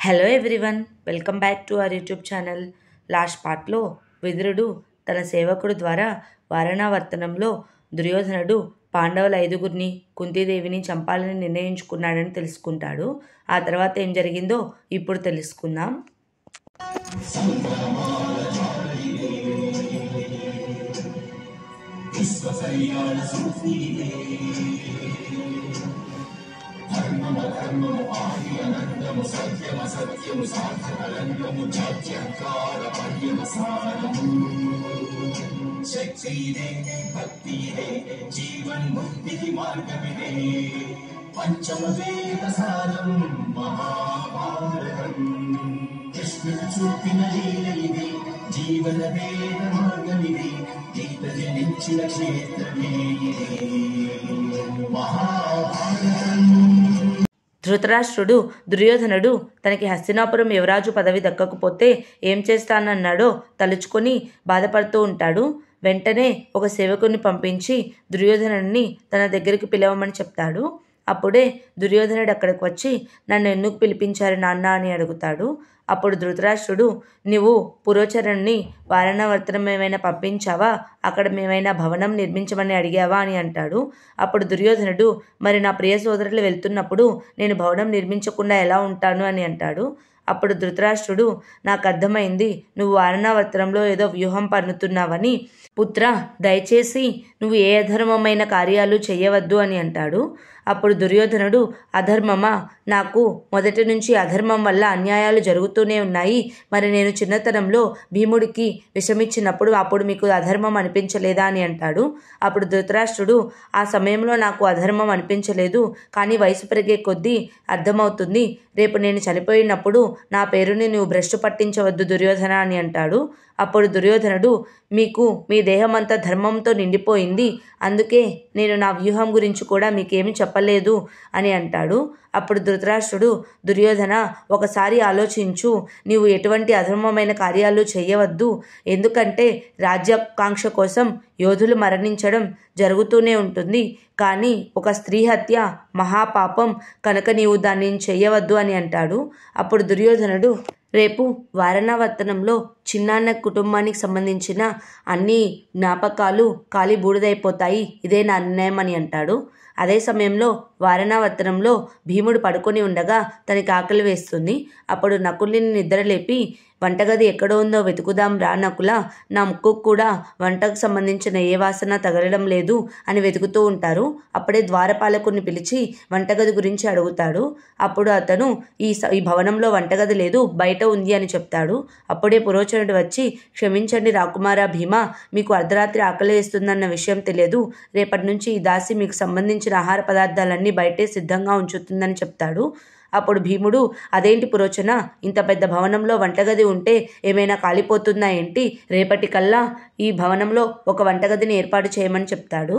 Hello everyone, welcome back to our YouTube channel. Last పార్ట్లో విదురుడు తన సేవకుడు ద్వారా వారణావర్తనంలో దుర్యోధనుడు పాండవుల 5గురిని కుంతీదేవిని చంపాలని నిర్ణయించుకున్నాడని తెలుసుకుంటాడు. ఆ తర్వాత ఏం జరిగిందో ఇప్పుడు తెలుసుకుందాం. శక్తిదే భక్తిదే జీవన్ముక్తికి మార్గమిదే పంచమ వేద సారం మహాభారతం కృష్ణుడు చూపిన లీల ఇది జీవన వేద మార్గమిది గీత జనించిన క్షేత్రమే మహాభారతం. ధృతరాష్ట్రుడు దుర్యోధనుడు తనకి హస్తినాపురం యువరాజు పదవి దక్కకపోతే ఏం చేస్తానన్నాడో తలుచుకొని బాధపడుతూ ఉంటాడు. వెంటనే ఒక సేవకుని పంపించి దుర్యోధనుడిని తన దగ్గరికి పిలవమని చెప్తాడు. అప్పుడే దుర్యోధనుడు అక్కడికి వచ్చి నన్ను ఎందుకు పిలిపించారు నాన్న అని అడుగుతాడు. అప్పుడు ధృతరాష్ట్రుడు, నువ్వు పురోచరుణ్ణి వారణావర్తనం ఏమైనా పంపించావా, అక్కడ మేమైనా భవనం నిర్మించమని అడిగావా అని అంటాడు. అప్పుడు దుర్యోధనుడు, మరి నా ప్రియ సోదరులు వెళ్తున్నప్పుడు నేను భవనం నిర్మించకుండా ఎలా ఉంటాను అని అంటాడు. అప్పుడు ధృతరాష్ట్రుడు, నాకు అర్థమైంది, నువ్వు వారణావర్తనంలో ఏదో వ్యూహం పన్నుతున్నావని. పుత్ర, దయచేసి నువ్వు ఏ అధర్మమైన కార్యాలు చేయవద్దు అని అంటాడు. అప్పుడు దుర్యోధనుడు, అధర్మమా? నాకు మొదటి నుంచి అధర్మం వల్ల అన్యాయాలు జరుగుతూనే ఉన్నాయి. మరి నేను చిన్నతనంలో భీముడికి విషమిచ్చినప్పుడు అప్పుడు మీకు అధర్మం అనిపించలేదా అని అంటాడు. అప్పుడు ధృతరాష్ట్రుడు, ఆ సమయంలో నాకు అధర్మం అనిపించలేదు, కానీ వయసు పెరిగే కొద్దీ అర్థమవుతుంది. రేపు నేను చనిపోయినప్పుడు నా పేరుని నువ్వు భ్రష్టు పట్టించవద్దు దుర్యోధన అని అంటాడు. అప్పుడు దుర్యోధనుడు, మీకు మీ దేహమంతా ధర్మంతో నిండిపోయింది, అందుకే నేను నా వ్యూహం గురించి కూడా మీకేమీ చెప్పలేదు అని అంటాడు. అప్పుడు ధృతరాష్ట్రుడు, దుర్యోధన, ఒకసారి ఆలోచించు, నీవు ఎటువంటి అధర్మమైన కార్యాలు చేయవద్దు. ఎందుకంటే రాజ్యాకాంక్ష కోసం యోధులు మరణించడం జరుగుతూనే ఉంటుంది, కానీ ఒక స్త్రీ హత్య మహాపాపం కనుక నీవు దాన్ని చేయవద్దు అని అంటాడు. అప్పుడు దుర్యోధనుడు, రేపు వారణావర్తనంలో చిన్నాన్న కుటుంబానికి సంబంధించిన అన్ని జ్ఞాపకాలు కాలి బూడిదైపోతాయి, ఇదే నా నిర్ణయం అని అంటాడు. అదే సమయంలో వారణావర్తనంలో భీముడు పడుకొని ఉండగా తనకి ఆకలి వేస్తుంది. అప్పుడు నకులుని నిద్రలేపి, వంటగది ఎక్కడ ఉందో వెతుకుదాం రా నకుల, నా ముక్కు కూడా వంటకు సంబంధించిన ఏ వాసన తగలడం లేదు అని వెతుకుతూ ఉంటారు. అప్పుడే ద్వారపాలకుని పిలిచి వంటగది గురించి అడుగుతాడు. అప్పుడు అతను ఈ భవనంలో వంటగది లేదు, బయట ఉంది అని చెప్తాడు. అప్పుడే పురోచరుడు వచ్చి, క్షమించండి రాకుమారా భీమా, మీకు అర్ధరాత్రి ఆకలి వేస్తుందన్న విషయం తెలియదు. రేపటి నుంచి ఈ దాసి మీకు సంబంధించిన ఆహార పదార్థాలన్నీ బయటే సిద్ధంగా ఉంచుతుందని చెప్తాడు. అప్పుడు భీముడు, అదేంటి పురోచన, ఇంత పెద్ద భవనంలో వంటగది ఉంటే ఏమైనా కాలిపోతుందా ఏంటి? రేపటికల్లా ఈ భవనంలో ఒక వంటగదిని ఏర్పాటు చేయమని చెప్తాడు.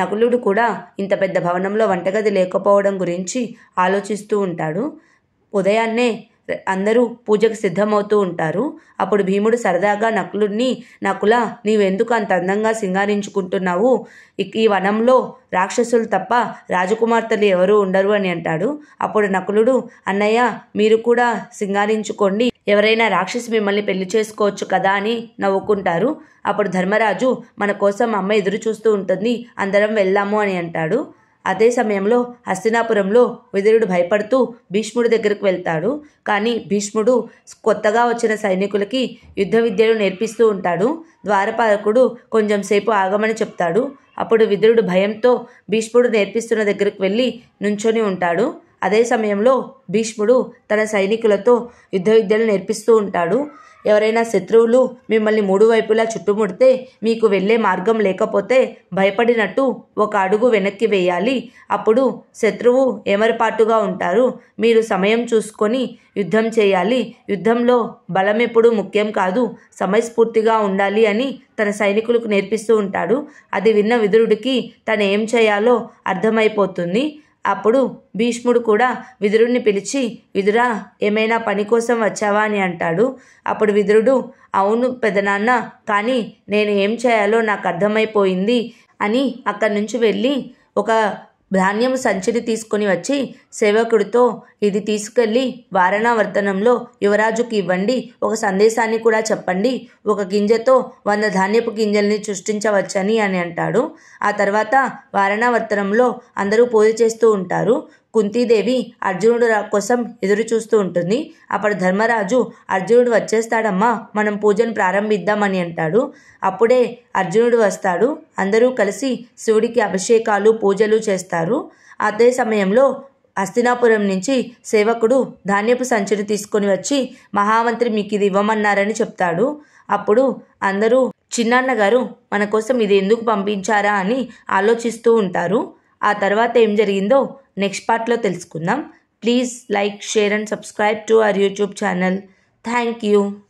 నకులుడు కూడా ఇంత పెద్ద భవనంలో వంటగది లేకపోవడం గురించి ఆలోచిస్తూ ఉంటాడు. ఉదయాన్నే అందరూ పూజకు సిద్ధమవుతూ ఉంటారు. అప్పుడు భీముడు సరదాగా నకులుడిని, నకుల, నీవెందుకు అంత అందంగా సింగారించుకుంటున్నావు? ఈ వనంలో రాక్షసులు తప్ప రాజకుమార్తెలు ఎవరూ ఉండరు అని అంటాడు. అప్పుడు నకులుడు, అన్నయ్య, మీరు కూడా సింగారించుకోండి, ఎవరైనా రాక్షసి మిమ్మల్ని పెళ్లి చేసుకోవచ్చు కదా అని నవ్వుకుంటారు. అప్పుడు ధర్మరాజు, మన కోసం అమ్మ ఎదురు చూస్తూ ఉంటుంది, అందరం వెళ్దాము అని అంటాడు. అదే సమయంలో హస్తినాపురంలో విదురుడు భయపడుతూ భీష్ముడి దగ్గరకు వెళ్తాడు. కానీ భీష్ముడు కొత్తగా వచ్చిన సైనికులకి యుద్ధ విద్యలు నేర్పిస్తూ ఉంటాడు. ద్వారపాలకుడు కొంచెం సేపు ఆగమని చెప్తాడు. అప్పుడు విదురుడు భయంతో భీష్ముడు నేర్పిస్తున్న దగ్గరకు వెళ్ళి నుంచొని ఉంటాడు. అదే సమయంలో భీష్ముడు తన సైనికులతో యుద్ధ విద్యలు నేర్పిస్తూ ఉంటాడు. ఎవరైనా శత్రువులు మిమ్మల్ని 3 వైపులా చుట్టుముడితే మీకు వెళ్ళే మార్గం లేకపోతే భయపడినట్టు ఒక అడుగు వెనక్కి వేయాలి. అప్పుడు శత్రువు ఏమరపాటుగా ఉంటారు. మీరు సమయం చూసుకొని యుద్ధం చేయాలి. యుద్ధంలో బలం ఎప్పుడు ముఖ్యం కాదు, సమయస్ఫూర్తిగా ఉండాలి అని తన సైనికులకు నేర్పిస్తూ ఉంటాడు. అది విన్న విదురుడికి తను ఏం చేయాలో అర్థమైపోతుంది. అప్పుడు భీష్ముడు కూడా విదురుడిని పిలిచి, విదురా, ఏమైనా పని కోసం వచ్చావా అని అంటాడు. అప్పుడు విదురుడు, అవును పెదనాన్న, కానీ నేను ఏం చేయాలో నాకు అర్థమైపోయింది అని అక్కడి నుంచి వెళ్ళి ఒక ధాన్యం సంచిని తీసుకొని వచ్చి సేవకుడితో ఇది తీసుకెళ్ళి వారణావర్తనంలో యువరాజుకి ఇవ్వండి, ఒక సందేశాన్ని కూడా చెప్పండి, ఒక గింజతో 100 ధాన్యపు గింజల్ని సృష్టించవచ్చని అని అంటాడు. ఆ తర్వాత వారణావర్తనంలో అందరూ పూజ చేస్తూ ఉంటారు. కుంతీదేవి అర్జునుడు కోసం ఎదురు చూస్తూ ఉంటుంది. అప్పుడు ధర్మరాజు అర్జునుడు వచ్చేస్తాడమ్మా, మనం పూజను ప్రారంభిద్దామని అంటాడు. అప్పుడే అర్జునుడు వస్తాడు. అందరూ కలిసి శివుడికి అభిషేకాలు పూజలు చేస్తారు. అదే సమయంలో హస్తినాపురం నుంచి సేవకుడు ధాన్యపు సంచిని తీసుకొని వచ్చి మహామంత్రి మీకు ఇది ఇవ్వమన్నారని చెప్తాడు. అప్పుడు అందరూ చిన్నాన్న గారు మన కోసం ఇది ఎందుకు పంపించారా అని ఆలోచిస్తూ ఉంటారు. ఆ తర్వాత ఏం జరిగిందో నెక్స్ట్ పార్ట్లో తెలుసుకుందాం. Please like, share and subscribe to our YouTube channel. Thank you.